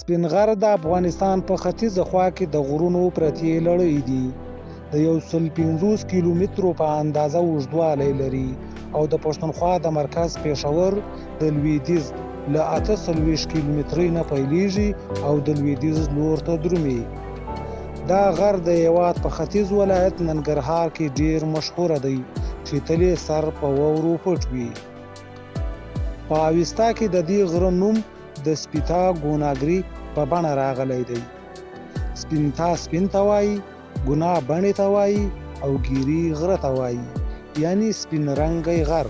سپین غر د افغانستان په ختیځه خوا کې د غرونو پرتې لړۍ دي. د 150 کیلومترو په اندازه اوږدوالی لري او د پښتونخوا د مرکز پېښور د لویدیځ له 48 کیلومترۍ نه پیلېږي او د لویدیځ لور ته درومي. دا غر د هېواد په ختیځ ولایت ننګرهار کې ډېر مشهوره دی چې تل یې سر په واورو پټ وي. په اوستا کې د دې غره نوم د سپیتا ګوناګري په بڼه راغلی دی. سپینتا سپین ته وایي، ګنا بڼې ته وایي او ګیري غره ته وایي، یعنی سپین رنګی غر.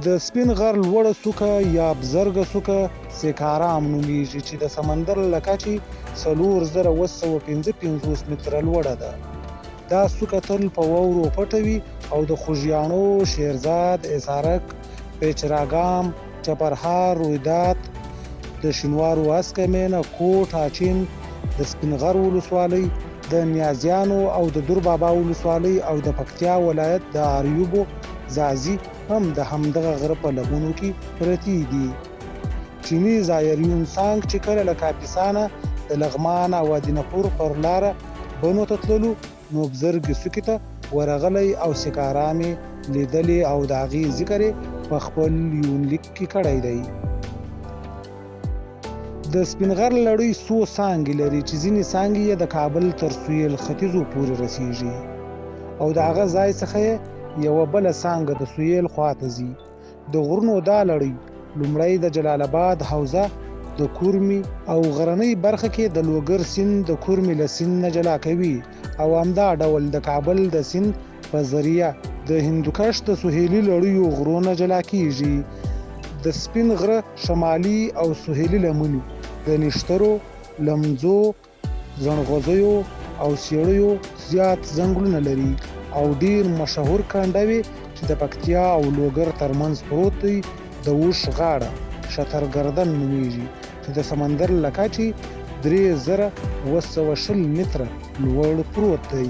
د سپین غر لوړه څوکه یا بزرګه څوکه سیکارام نومیږي چې د سمندر له کچې 4955 متره لوړه ده. دا څوکه تل په واورو پټه وي او د خوږیاڼو، شیرزاد، اسارک، پیچراګام، چپرهار، رویدات، د شینوارو هسکمینه، کوټ، اچین، د سپین غر ولسوالۍ، د نیازیانو او د دور بابا ولسوالۍ او د پکتیا ولایت د اریوبو ځاځي هم د همدغه غره په لمنو کې پرتې دي. چیني زایریون سانګ چې کله له کاپیسا د لغمان او وادینپور پر لاره بنو ته تللو نو بزرګې څوکې ته ورغلی او سیکارام یې لیدلې او د هغې ذکر یې په خپل یونلیک کې کړی دی. د سپین غر لړۍ څو څانګې لري چې ځینې څانګې یې د کابل تر سویل ختیځو پورې رسیږي او د هغه ځای څخه یې یوه بله څانګه د سویل خواته ځي. د غرونو دا لړۍ لومړی د جلال آباد حوزه د کورمي او غرنۍ برخه کې د لوګر سیند د کورمي له سیند نه جلا کوي او همدا ډول د کابل د سیند په ذریعه د هندوکش د سهیلي لړیو غرو نه جلا کیږي. د سپین غره شمالي او سهیلي لمنې د نښترو، لمځو، زڼغوزیو او سیړیو زیات ځنګلونه لري او ډیر مشهور کنډوي چې د پکتیا او لوګر ترمنځ پروت دی د اوښ غاړه شترګردن نومیږي چې د سمندر له کچې 3220 متره لوړ پروت دی.